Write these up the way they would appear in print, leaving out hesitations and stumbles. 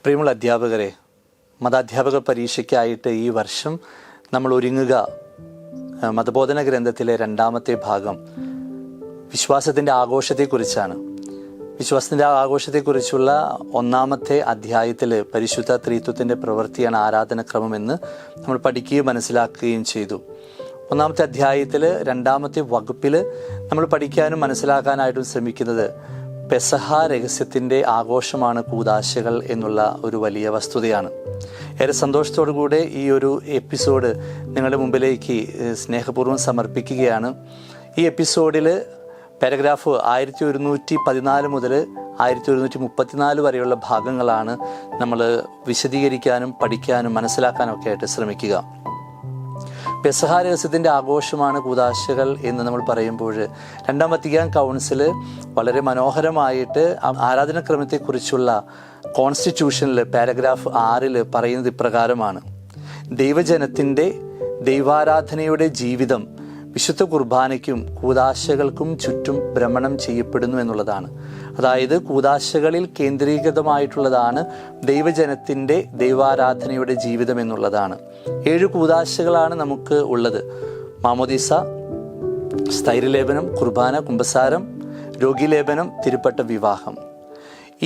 പ്രിയമുള്ള അധ്യാപകരെ, മതാധ്യാപക പരീക്ഷയ്ക്കായിട്ട് ഈ വർഷം നമ്മൾ ഒരുങ്ങുക മതബോധന ഗ്രന്ഥത്തിലെ 2ാമത്തെ ഭാഗം വിശ്വാസത്തിൻ്റെ ആഘോഷത്തെക്കുറിച്ചാണ്. വിശ്വാസത്തിൻ്റെ ആഘോഷത്തെക്കുറിച്ചുള്ള 1ാമത്തെ അധ്യായത്തിൽ പരിശുദ്ധ ത്രിത്വത്തിൻ്റെ പ്രവൃത്തിയാണ് ആരാധനക്രമമെന്ന് നമ്മൾ പഠിക്കുകയും മനസ്സിലാക്കുകയും ചെയ്തു. 1ാമത്തെ അധ്യായത്തിൽ 2ാമത്തെ വകുപ്പിൽ നമ്മൾ പഠിക്കാനും മനസ്സിലാക്കാനായിട്ടും ശ്രമിക്കുന്നത് പെസഹ രഹസ്യത്തിൻ്റെ ആഘോഷമാണ് കൂദാശകൾ എന്നുള്ള ഒരു വലിയ വസ്തുതയാണ്. ഏറെ സന്തോഷത്തോടു കൂടെ ഈ ഒരു എപ്പിസോഡ് നിങ്ങളുടെ മുമ്പിലേക്ക് സ്നേഹപൂർവ്വം സമർപ്പിക്കുകയാണ്. ഈ എപ്പിസോഡിൽ പാരഗ്രാഫ് 1114 മുതൽ 1134 വരെയുള്ള ഭാഗങ്ങളാണ് നമ്മൾ വിശദീകരിക്കാനും പഠിക്കാനും മനസ്സിലാക്കാനും ഒക്കെ ആയിട്ട് ശ്രമിക്കുക. പെസഹ രഹസ്യത്തിൻ്റെ ആഘോഷമാണ് കൂദാശകൾ എന്ന് നമ്മൾ പറയുമ്പോൾ 2ാം വത്തിക്കാൻ കൗൺസിൽ വളരെ മനോഹരമായിട്ട് ആരാധനക്രമത്തെക്കുറിച്ചുള്ള കോൺസ്റ്റിറ്റ്യൂഷനിൽ പാരഗ്രാഫ് 6 പറയുന്നത് ഇപ്രകാരമാണ്: ദൈവജനത്തിൻ്റെ ദൈവാരാധനയുടെ ജീവിതം വിശുദ്ധ കുർബാനയ്ക്കും കൂദാശകൾക്കും ചുറ്റും ഭ്രമണം ചെയ്യപ്പെടുന്നു എന്നുള്ളതാണ്. അതായത് കൂദാശകളിൽ കേന്ദ്രീകൃതമായിട്ടുള്ളതാണ് ദൈവജനത്തിൻ്റെ ദൈവാരാധനയുടെ ജീവിതം എന്നുള്ളതാണ്. 7 കൂദാശകളാണ് നമുക്ക് ഉള്ളത്: മാമോദീസ, സ്ഥൈര്യലേപനം, കുർബാന, കുമ്പസാരം, രോഗീലേപനം, തിരുപ്പട്ട, വിവാഹം.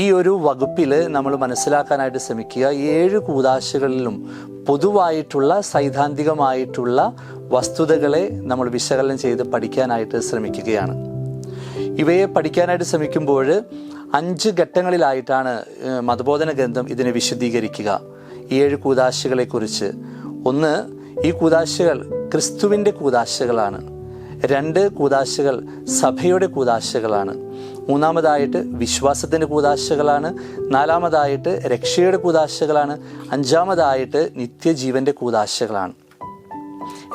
ഈ ഒരു വകുപ്പിൽ നമ്മൾ മനസ്സിലാക്കാനായിട്ട് ശ്രമിക്കുക 7 കൂദാശകളിലും പൊതുവായിട്ടുള്ള സൈദ്ധാന്തികമായിട്ടുള്ള വസ്തുതകളെ നമ്മൾ വിശകലനം ചെയ്ത് പഠിക്കാനായിട്ട് ശ്രമിക്കുകയാണ്. ഇവയെ പഠിക്കാനായിട്ട് ശ്രമിക്കുമ്പോൾ 5 ഘട്ടങ്ങളിലായിട്ടാണ് മതബോധന ഗ്രന്ഥം ഇതിനെ വിശദീകരിക്കുക. 7 കൂദാശകളെക്കുറിച്ച്. 1, ഈ കൂദാശകൾ ക്രിസ്തുവിൻ്റെ കൂദാശകളാണ്. 2 കൂദാശകൾ സഭയുടെ കൂദാശകളാണ്. 3ാമതായിട്ട് വിശ്വാസത്തിൻ്റെ കൂദാശകളാണ്. 4ാമതായിട്ട് രക്ഷയുടെ കൂദാശകളാണ്. 5ാമതായിട്ട് നിത്യജീവൻ്റെ കൂദാശകളാണ്.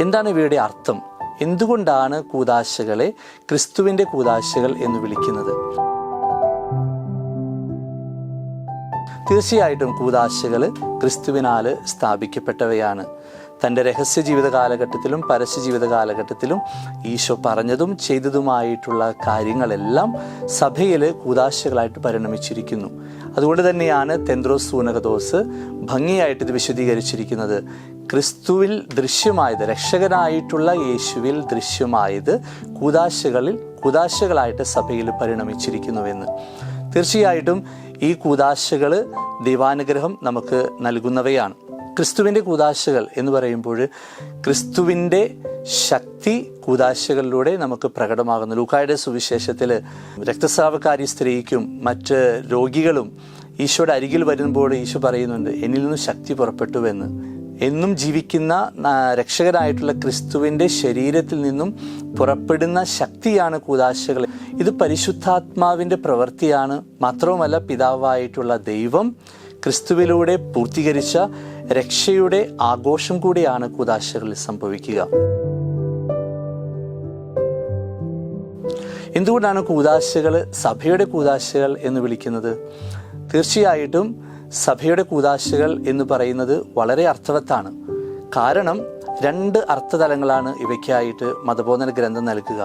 എന്താണ് ഇവയുടെ അർത്ഥം? എന്തുകൊണ്ടാണ് കൂദാശകളെ ക്രിസ്തുവിൻ്റെ കൂദാശകൾ എന്ന് വിളിക്കുന്നത്? തീർച്ചയായിട്ടും കൂദാശകൾ ക്രിസ്തുവിനാൽ സ്ഥാപിക്കപ്പെട്ടവയാണ്. തൻ്റെ രഹസ്യ ജീവിത കാലഘട്ടത്തിലും പരസ്യ ജീവിത കാലഘട്ടത്തിലും ഈശോ പറഞ്ഞതും ചെയ്തതുമായിട്ടുള്ള കാര്യങ്ങളെല്ലാം സഭയിൽ കൂദാശകളായിട്ട് പരിണമിച്ചിരിക്കുന്നു. അതുകൊണ്ട് തന്നെയാണ് തെന്ത്രോസ് സൂനകദോസ് ഭംഗിയായിട്ട് ഇത് വിശദീകരിച്ചിരിക്കുന്നത്. ക്രിസ്തുവിൽ ദൃശ്യമായത്, രക്ഷകനായിട്ടുള്ള യേശുവിൽ ദൃശ്യമായത് കൂദാശകളായിട്ട് സഭയിൽ പരിണമിച്ചിരിക്കുന്നുവെന്ന്. തീർച്ചയായിട്ടും ഈ കൂദാശകൾ ദൈവാനുഗ്രഹം നമുക്ക് നൽകുന്നവയാണ്. ക്രിസ്തുവിൻ്റെ കൂദാശകൾ എന്ന് പറയുമ്പോൾ ക്രിസ്തുവിൻ്റെ ശക്തി കൂദാശകളിലൂടെ നമുക്ക് പ്രകടമാകുന്നു. ലൂക്കായുടെ സുവിശേഷത്തിൽ രക്തസ്രാവക്കാരി സ്ത്രീക്കും മറ്റ് രോഗികളും ഈശോയുടെ അരികിൽ വരുമ്പോൾ ഈശോ പറയുന്നുണ്ട്, എന്നിൽ നിന്നും ശക്തി പുറപ്പെട്ടുവെന്ന്. എന്നും ജീവിക്കുന്ന രക്ഷകനായിട്ടുള്ള ക്രിസ്തുവിൻ്റെ ശരീരത്തിൽ നിന്നും പുറപ്പെടുന്ന ശക്തിയാണ് കൂദാശകൾ. ഇത് പരിശുദ്ധാത്മാവിൻ്റെ പ്രവൃത്തിയാണ്. മാത്രവുമല്ല, പിതാവായിട്ടുള്ള ദൈവം ക്രിസ്തുവിലൂടെ പൂർത്തീകരിച്ച രക്ഷയുടെ ആഘോഷം കൂടിയാണ് കൂദാശകളിൽ സംഭവിക്കുക. എന്തുകൊണ്ടാണ് കൂദാശകൾ സഭയുടെ കൂദാശകൾ എന്ന് വിളിക്കുന്നത്? തീർച്ചയായിട്ടും സഭയുടെ കൂദാശകൾ എന്ന് പറയുന്നത് വളരെ അർത്ഥവത്താണ്. കാരണം 2 അർത്ഥതലങ്ങളാണ് ഇവയ്ക്കായിട്ട് മതബോധന ഗ്രന്ഥം നൽകുക.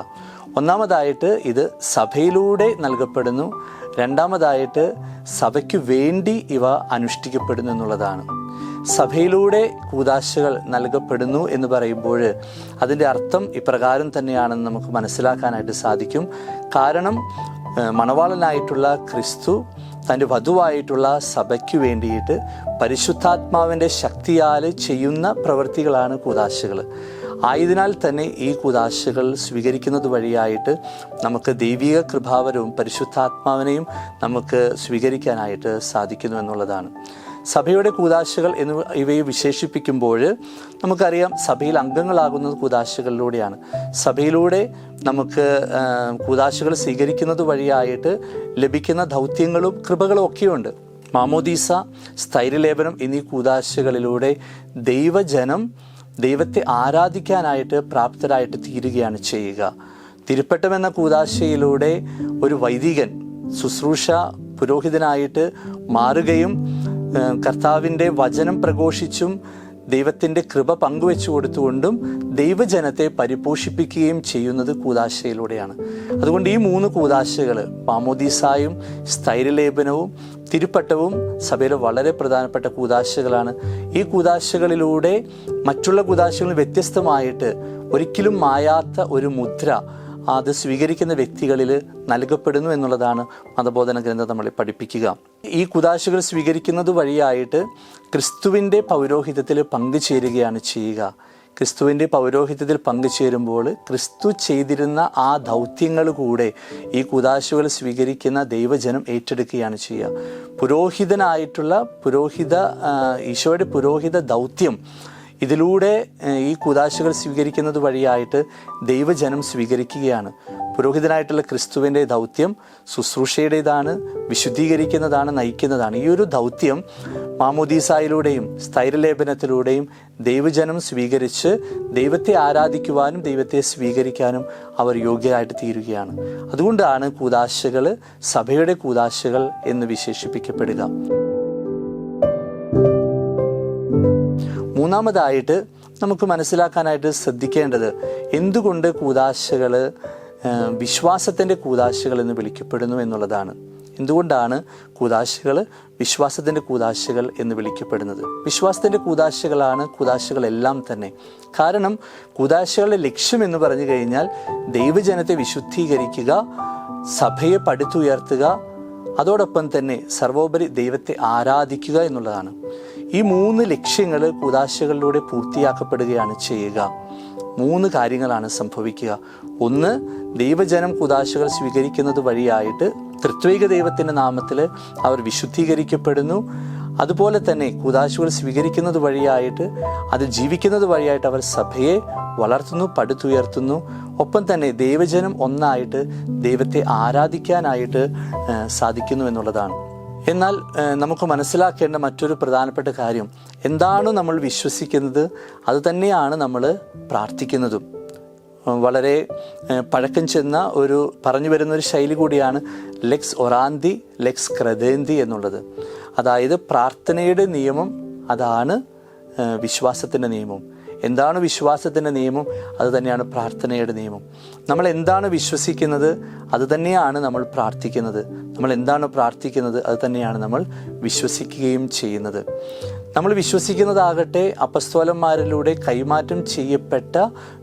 1ാമതായിട്ട് ഇത് സഭയിലൂടെ നൽകപ്പെടുന്നു. 2ാമതായിട്ട് സഭയ്ക്ക് വേണ്ടി ഇവ അനുഷ്ഠിക്കപ്പെടുന്നു എന്നുള്ളതാണ്. സഭയിലൂടെ കൂദാശകൾ നൽകപ്പെടുന്നു എന്ന് പറയുമ്പോൾ അതിൻ്റെ അർത്ഥം ഇപ്രകാരം തന്നെയാണെന്ന് നമുക്ക് മനസ്സിലാക്കാനായിട്ട് സാധിക്കും. കാരണം മണവാളനായിട്ടുള്ള ക്രിസ്തു തൻ്റെ വധുവായിട്ടുള്ള സഭയ്ക്ക് വേണ്ടിയിട്ട് പരിശുദ്ധാത്മാവിൻ്റെ ശക്തിയാൽ ചെയ്യുന്ന പ്രവൃത്തികളാണ് കൂദാശകൾ. ആയതിനാൽ തന്നെ ഈ കൂദാശകൾ സ്വീകരിക്കുന്നത് വഴിയായിട്ട് നമുക്ക് ദൈവിക കൃപാവരവും പരിശുദ്ധാത്മാവിനെയും നമുക്ക് സ്വീകരിക്കാനായിട്ട് സാധിക്കുന്നു എന്നുള്ളതാണ്. സഭയുടെ കൂദാശകൾ എന്ന് ഇവയെ വിശേഷിപ്പിക്കുമ്പോൾ നമുക്കറിയാം, സഭയിൽ അംഗങ്ങളാകുന്നത് കൂദാശകളിലൂടെയാണ്. സഭയിലൂടെ നമുക്ക് കൂദാശകൾ സ്വീകരിക്കുന്നത് വഴിയായിട്ട് ലഭിക്കുന്ന ദൗത്യങ്ങളും കൃപകളും ഒക്കെയുണ്ട്. മാമോദീസ, സ്ഥൈര്യലേപനം എന്നീ കൂദാശകളിലൂടെ ദൈവജനം ദൈവത്തെ ആരാധിക്കാനായിട്ട് പ്രാപ്തരായിട്ട് തീരുകയാണ് ചെയ്യുക. തിരുപ്പട്ടം എന്ന കൂദാശയിലൂടെ ഒരു വൈദികൻ ശുശ്രൂഷ പുരോഹിതനായിട്ട് മാറുകയും കർത്താവിൻ്റെ വചനം പ്രഘോഷിച്ചും ദൈവത്തിൻ്റെ കൃപ പങ്കുവെച്ചു കൊടുത്തുകൊണ്ടും ദൈവജനത്തെ പരിപോഷിപ്പിക്കുകയും ചെയ്യുന്നത് കൂദാശയിലൂടെയാണ്. അതുകൊണ്ട് ഈ 3 കൂദാശകൾ, മാമോദീസായും സ്ഥൈര്യലേപനവും തിരുപ്പട്ടവും സഭയിലെ വളരെ പ്രധാനപ്പെട്ട കൂദാശകളാണ്. ഈ കൂദാശകളിലൂടെ മറ്റുള്ള കൂദാശകളിൽ വ്യത്യസ്തമായിട്ട് ഒരിക്കലും മായാത്ത ഒരു മുദ്ര അത് സ്വീകരിക്കുന്ന വ്യക്തികളിൽ നൽകപ്പെടുന്നു എന്നുള്ളതാണ് മതബോധന ഗ്രന്ഥം നമ്മളെ പഠിപ്പിക്കുക. ഈ കൂദാശകൾ സ്വീകരിക്കുന്നത് വഴിയായിട്ട് ക്രിസ്തുവിൻ്റെ പൗരോഹിത്യത്തിൽ പങ്കുചേരുകയാണ് ചെയ്യുക. ക്രിസ്തുവിൻ്റെ പൗരോഹിത്യത്തിൽ പങ്കുചേരുമ്പോൾ ക്രിസ്തു ചെയ്തിരുന്ന ആ ദൗത്യങ്ങൾ കൂടെ ഈ കൂദാശകൾ സ്വീകരിക്കുന്ന ദൈവജനം ഏറ്റെടുക്കുകയാണ് ചെയ്യുക. ഈശോയുടെ പുരോഹിത ദൗത്യം ഇതിലൂടെ ഈ കൂദാശകൾ സ്വീകരിക്കുന്നത് വഴിയായിട്ട് ദൈവജനം സ്വീകരിക്കുകയാണ്. പുരോഹിതനായിട്ടുള്ള ക്രിസ്തുവിൻ്റെ ദൗത്യം ശുശ്രൂഷയുടേതാണ്, വിശുദ്ധീകരിക്കുന്നതാണ്, നയിക്കുന്നതാണ്. ഈ ഒരു ദൗത്യം മാമോദീസായിലൂടെയും സ്ഥൈര്യലേപനത്തിലൂടെയും ദൈവജനം സ്വീകരിച്ച് ദൈവത്തെ ആരാധിക്കുവാനും ദൈവത്തെ സ്വീകരിക്കാനും അവർ യോഗ്യരായിട്ട് തീരുകയാണ്. അതുകൊണ്ടാണ് കൂദാശകൾ സഭയുടെ കൂദാശകൾ എന്ന് വിശേഷിപ്പിക്കപ്പെടുക. മൂന്നാമതായിട്ട് നമുക്ക് മനസ്സിലാക്കാനായിട്ട് ശ്രദ്ധിക്കേണ്ടത് എന്തുകൊണ്ട് കൂദാശകൾ വിശ്വാസത്തിൻ്റെ കൂദാശകൾ എന്ന് വിളിക്കപ്പെടുന്നു എന്നുള്ളതാണ്. എന്തുകൊണ്ടാണ് കൂദാശകൾ വിശ്വാസത്തിൻ്റെ കൂദാശകൾ എന്ന് വിളിക്കപ്പെടുന്നത്? വിശ്വാസത്തിൻ്റെ കൂദാശകളാണ് കൂദാശകളെല്ലാം തന്നെ. കാരണം കൂദാശകളുടെ ലക്ഷ്യം എന്ന് പറഞ്ഞു കഴിഞ്ഞാൽ ദൈവജനത്തെ വിശുദ്ധീകരിക്കുക, സഭയെ പടുത്തുയർത്തുക, അതോടൊപ്പം തന്നെ സർവോപരി ദൈവത്തെ ആരാധിക്കുക എന്നുള്ളതാണ്. ഈ 3 ലക്ഷ്യങ്ങൾ കൂദാശകളിലൂടെ പൂർത്തിയാക്കപ്പെടുകയാണ് ചെയ്യുക. 3 കാര്യങ്ങളാണ് സംഭവിക്കുക. ഒന്ന്, ദൈവജനം കൂദാശകൾ സ്വീകരിക്കുന്നത് വഴിയായിട്ട് ത്രിത്വൈക ദൈവത്തിൻ്റെ നാമത്തിൽ അവർ വിശുദ്ധീകരിക്കപ്പെടുന്നു. അതുപോലെ തന്നെ കൂദാശകൾ സ്വീകരിക്കുന്നത് വഴിയായിട്ട് അത് ജീവിക്കുന്നത് വഴിയായിട്ട് അവർ സഭയെ വളർത്തുന്നു, പടുത്തുയർത്തുന്നു. ഒപ്പം തന്നെ ദൈവജനം ഒന്നായിട്ട് ദൈവത്തെ ആരാധിക്കാനായിട്ട് സാധിക്കുന്നു എന്നുള്ളതാണ്. എന്നാൽ നമുക്ക് മനസ്സിലാക്കേണ്ട മറ്റൊരു പ്രധാനപ്പെട്ട കാര്യം, എന്താണ് നമ്മൾ വിശ്വസിക്കുന്നത് അത് തന്നെയാണ് നമ്മൾ പ്രാർത്ഥിക്കുന്നതും. വളരെ പഴക്കം ചെന്ന ഒരു പറഞ്ഞു വരുന്നൊരു ശൈലി കൂടിയാണ് ലെക്സ് ഒറാന്തി ലെക്സ് ക്രെദേന്തി എന്നുള്ളത്. അതായത് പ്രാർത്ഥനയുടെ നിയമം അതാണ് വിശ്വാസത്തിൻ്റെ നിയമം. എന്താണ് വിശ്വാസത്തിൻ്റെ നിയമം? അത് തന്നെയാണ് പ്രാർത്ഥനയുടെ നിയമം. നമ്മൾ എന്താണ് വിശ്വസിക്കുന്നത് അത് തന്നെയാണ് നമ്മൾ പ്രാർത്ഥിക്കുന്നത്. നമ്മൾ എന്താണ് പ്രാർത്ഥിക്കുന്നത് അത് തന്നെയാണ് നമ്മൾ വിശ്വസിക്കുകയും ചെയ്യുന്നത്. നമ്മൾ വിശ്വസിക്കുന്നതാകട്ടെ അപ്പസ്തോലന്മാരിലൂടെ കൈമാറ്റം ചെയ്യപ്പെട്ട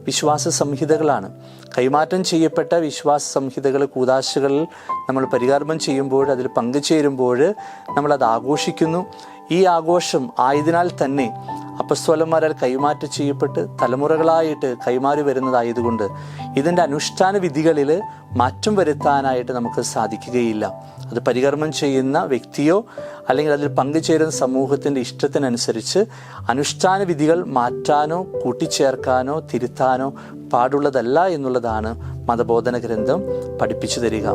വിശ്വാസ സംഹിതകളാണ്. കൈമാറ്റം ചെയ്യപ്പെട്ട വിശ്വാസ സംഹിതകൾ കൂദാശകളിൽ നമ്മൾ പരികർമ്മം ചെയ്യുമ്പോൾ, അതിൽ പങ്കുചേരുമ്പോൾ നമ്മളത് ആഘോഷിക്കുന്നു. ഈ ആഘോഷം ആയതിനാൽ തന്നെ അപ്പസ്തോലന്മാരാൽ കൈമാറ്റം ചെയ്യപ്പെട്ട് തലമുറകളായിട്ട് കൈമാറി വരുന്നതായതുകൊണ്ട് ഇതിൻ്റെ അനുഷ്ഠാന വിധികളിൽ മാറ്റം വരുത്താനായിട്ട് നമുക്ക് സാധിക്കുകയില്ല. അത് പരികർമ്മം ചെയ്യുന്ന വ്യക്തിയോ അല്ലെങ്കിൽ അതിൽ പങ്കുചേരുന്ന സമൂഹത്തിൻ്റെ ഇഷ്ടത്തിനനുസരിച്ച് അനുഷ്ഠാന വിധികൾ മാറ്റാനോ കൂട്ടിച്ചേർക്കാനോ തിരുത്താനോ പാടുള്ളതല്ല എന്നുള്ളതാണ് മതബോധന ഗ്രന്ഥം പഠിപ്പിച്ചു തരിക.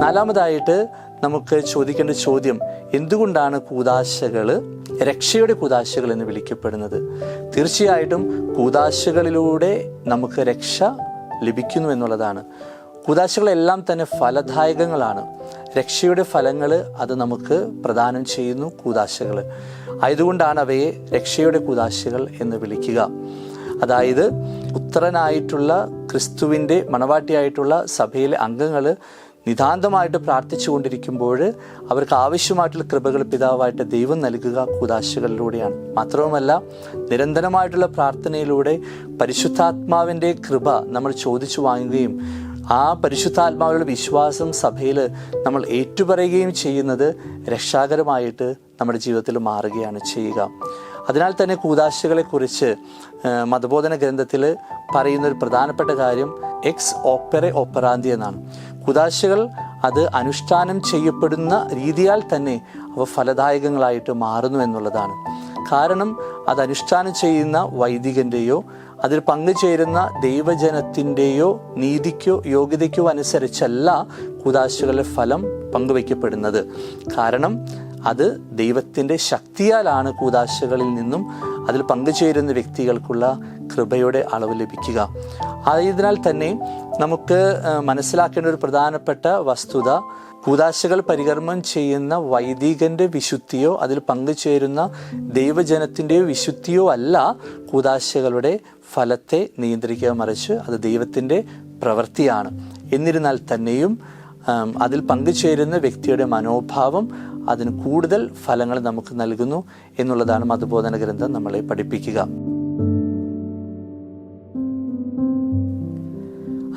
നാലാമതായിട്ട് നമുക്ക് ചോദിക്കേണ്ട ചോദ്യം, എന്തുകൊണ്ടാണ് കൂദാശകൾ രക്ഷയുടെ കൂദാശകൾ എന്ന് വിളിക്കപ്പെടുന്നത്? തീർച്ചയായിട്ടും കൂദാശകളിലൂടെ നമുക്ക് രക്ഷ ലഭിക്കുന്നു എന്നുള്ളതാണ്. കൂദാശകളെല്ലാം തന്നെ ഫലദായകങ്ങളാണ്. രക്ഷയുടെ ഫലങ്ങൾ അത് നമുക്ക് പ്രദാനം ചെയ്യുന്നു കൂദാശകൾ. ആയതുകൊണ്ടാണ് അവയെ രക്ഷയുടെ കൂദാശകൾ എന്ന് വിളിക്കുക. അതായത് പുത്രനായിട്ടുള്ള ക്രിസ്തുവിൻ്റെ മണവാട്ടിയായിട്ടുള്ള സഭയിലെ അംഗങ്ങൾ നിതാന്തമായിട്ട് പ്രാർത്ഥിച്ചു കൊണ്ടിരിക്കുമ്പോൾ അവർക്ക് ആവശ്യമായിട്ടുള്ള കൃപകൾ പിതാവായിട്ട് ദൈവം നൽകുക കൂദാശകളിലൂടെയാണ്. മാത്രവുമല്ല, നിരന്തരമായിട്ടുള്ള പ്രാർത്ഥനയിലൂടെ പരിശുദ്ധാത്മാവിൻ്റെ കൃപ നമ്മൾ ചോദിച്ചു വാങ്ങുകയും ആ പരിശുദ്ധാത്മാവിലുള്ള വിശ്വാസം സഭയിൽ നമ്മൾ ഏറ്റുപറയുകയും ചെയ്യുന്നത് രക്ഷാകരമായിട്ട് നമ്മുടെ ജീവിതത്തിൽ മാറുകയാണ് ചെയ്യുക. അതിനാൽ തന്നെ കൂദാശകളെക്കുറിച്ച് മതബോധന ഗ്രന്ഥത്തിൽ പറയുന്ന ഒരു പ്രധാനപ്പെട്ട കാര്യം എക്സ് ഓപ്പറെ ഓപ്പറാന്തി എന്നാണ്. കൂദാശകൾ അത് അനുഷ്ഠാനം ചെയ്യപ്പെടുന്ന രീതിയാൽ തന്നെ അവ ഫലദായകങ്ങളായിട്ട് മാറുന്നു എന്നുള്ളതാണ്. കാരണം അത് അനുഷ്ഠാനം ചെയ്യുന്ന വൈദികൻ്റെയോ അതിൽ പങ്കുചേരുന്ന ദൈവജനത്തിൻ്റെയോ നീതിക്കോ യോഗ്യതയ്ക്കോ അനുസരിച്ചല്ല കൂദാശകളുടെ ഫലം പങ്കുവയ്ക്കപ്പെടുന്നത്. കാരണം അത് ദൈവത്തിൻ്റെ ശക്തിയാലാണ് കൂദാശകളിൽ നിന്നും അതിൽ പങ്കുചേരുന്ന വ്യക്തികൾക്കുള്ള കൃപയുടെ അളവ് ലഭിക്കുക. ആയതിനാൽ തന്നെ നമുക്ക് മനസ്സിലാക്കേണ്ട ഒരു പ്രധാനപ്പെട്ട വസ്തുത, കൂദാശകൾ പരികർമ്മം ചെയ്യുന്ന വൈദികന്റെ വിശുദ്ധിയോ അതിൽ പങ്കുചേരുന്ന ദൈവജനത്തിൻ്റെയോ വിശുദ്ധിയോ അല്ല കൂദാശകളുടെ ഫലത്തെ നിയന്ത്രിക്കുക, മറിച്ച് അത് ദൈവത്തിൻ്റെ പ്രവൃത്തിയാണ്. എന്നിരുന്നാൽ തന്നെയും അതിൽ പങ്കുചേരുന്ന വ്യക്തിയുടെ മനോഭാവം അതിന് കൂടുതൽ ഫലങ്ങൾ നമുക്ക് നൽകുന്നു എന്നുള്ളതാണ് മതബോധന ഗ്രന്ഥം നമ്മളെ പഠിപ്പിക്കുക.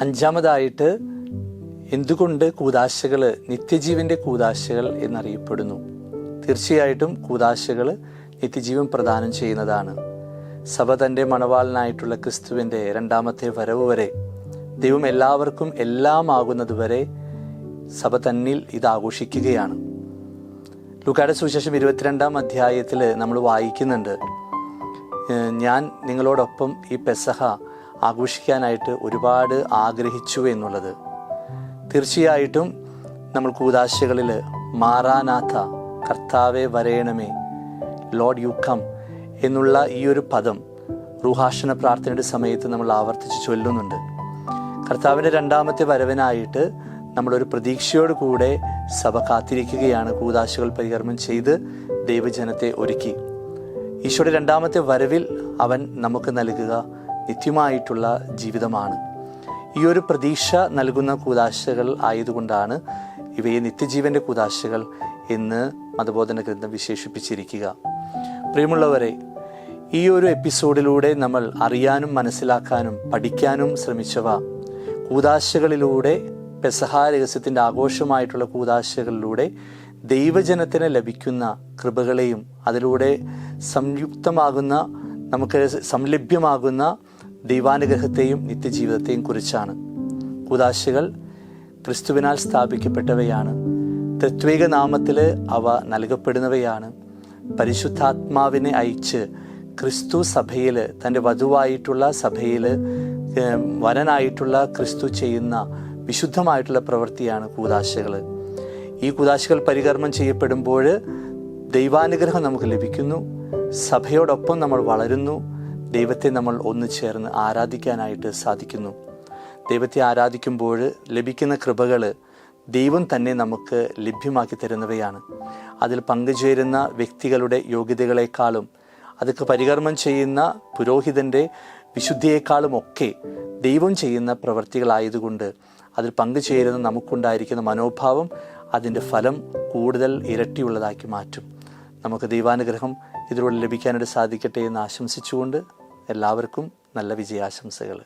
അഞ്ചാമതായിട്ട്, എന്തുകൊണ്ട് കൂദാശകൾ നിത്യജീവന്റെ കൂദാശകൾ എന്നറിയപ്പെടുന്നു? തീർച്ചയായിട്ടും കൂദാശകൾ നിത്യജീവൻ പ്രദാനം ചെയ്യുന്നതാണ്. സഭ തൻ്റെ മണവാളനായിട്ടുള്ള ക്രിസ്തുവിൻ്റെ രണ്ടാമത്തെ വരവ് വരെ, ദൈവം എല്ലാവർക്കും എല്ലാമാകുന്നത് വരെ സഭ തന്നിൽ ഇത് ആഘോഷിക്കുകയാണ്. ലൂക്കായുടെ സുവിശേഷം 22-ാം അധ്യായത്തിൽ നമ്മൾ വായിക്കുന്നുണ്ട്, ഞാൻ നിങ്ങളോടൊപ്പം ഈ പെസഹ ആഘോഷിക്കാനായിട്ട് ഒരുപാട് ആഗ്രഹിച്ചു എന്നുള്ളത്. തീർച്ചയായിട്ടും നമ്മൾ കൂദാശകളിൽ മാറാനാഥ, കർത്താവെ വരയണമേ, ലോർഡ് യു കം എന്നുള്ള ഈ ഒരു പദം റുഹാഷണ പ്രാർത്ഥനയുടെ സമയത്ത് നമ്മൾ ആവർത്തിച്ച് ചൊല്ലുന്നുണ്ട്. കർത്താവിൻ്റെ രണ്ടാമത്തെ വരവിനായിട്ട് നമ്മളൊരു പ്രതീക്ഷയോട് കൂടെ സഭ കാത്തിരിക്കുകയാണ്. കൂദാശകൾ പരികർമ്മം ചെയ്ത് ദൈവജനത്തെ ഒരുക്കി ഈശോയുടെ രണ്ടാമത്തെ വരവിൽ അവൻ നമുക്ക് നൽകുക നിത്യമായിട്ടുള്ള ജീവിതമാണ്. ഈ ഒരു പ്രതീക്ഷ നൽകുന്ന കൂദാശകൾ ആയതുകൊണ്ടാണ് ഇവയെ നിത്യജീവന്റെ കൂദാശകൾ എന്ന് മതബോധന ഗ്രന്ഥം വിശേഷിപ്പിച്ചിരിക്കുക. പ്രിയമുള്ളവരെ, ഈ ഒരു എപ്പിസോഡിലൂടെ നമ്മൾ അറിയാനും മനസ്സിലാക്കാനും പഠിക്കാനും ശ്രമിച്ചവ കൂദാശകളിലൂടെ, പെസഹ രഹസ്യത്തിൻ്റെ ആഘോഷമായിട്ടുള്ള കൂദാശകളിലൂടെ ദൈവജനത്തിന് ലഭിക്കുന്ന കൃപകളെയും അതിലൂടെ സംയുക്തമാകുന്ന, നമുക്ക് സംലഭ്യമാകുന്ന ദൈവാനുഗ്രഹത്തെയും നിത്യജീവിതത്തെയും കുറിച്ചാണ്. കൂദാശകൾ ക്രിസ്തുവിനാൽ സ്ഥാപിക്കപ്പെട്ടവയാണ്. ത്രിത്വൈക നാമത്തിൽ അവ നൽകപ്പെടുന്നവയാണ്. പരിശുദ്ധാത്മാവിനെ അയച്ച് ക്രിസ്തു സഭയിൽ, തൻ്റെ വധുവായിട്ടുള്ള സഭയിൽ വരനായിട്ടുള്ള ക്രിസ്തു ചെയ്യുന്ന വിശുദ്ധമായിട്ടുള്ള പ്രവൃത്തിയാണ് കൂദാശകൾ. ഈ കൂദാശകൾ പരികർമ്മം ചെയ്യപ്പെടുമ്പോൾ ദൈവാനുഗ്രഹം നമുക്ക് ലഭിക്കുന്നു, സഭയോടൊപ്പം നമ്മൾ വളരുന്നു, ദൈവത്തെ നമ്മൾ ഒന്നു ചേർന്ന് ആരാധിക്കാനായിട്ട് സാധിക്കുന്നു. ദൈവത്തെ ആരാധിക്കുമ്പോൾ ലഭിക്കുന്ന കൃപകൾ ദൈവം തന്നെ നമുക്ക് ലഭ്യമാക്കി തരുന്നവയാണ്. അതിൽ പങ്കുചേരുന്ന വ്യക്തികളുടെ യോഗ്യതകളെക്കാളും അതൊക്കെ പരികർമ്മം ചെയ്യുന്ന പുരോഹിതൻ്റെ വിശുദ്ധിയേക്കാളും ഒക്കെ ദൈവം ചെയ്യുന്ന പ്രവൃത്തികളായതുകൊണ്ട് അതിൽ പങ്കുചേരുന്ന നമുക്കുണ്ടായിരിക്കുന്ന മനോഭാവം അതിൻ്റെ ഫലം കൂടുതൽ ഇരട്ടിയുള്ളതാക്കി മാറ്റും. നമുക്ക് ദൈവാനുഗ്രഹം ഇതിലൂടെ ലഭിക്കാനായിട്ട് സാധിക്കട്ടെ എന്ന് ആശംസിച്ചുകൊണ്ട് എല്ലാവർക്കും നല്ല വിജയാശംസകൾ.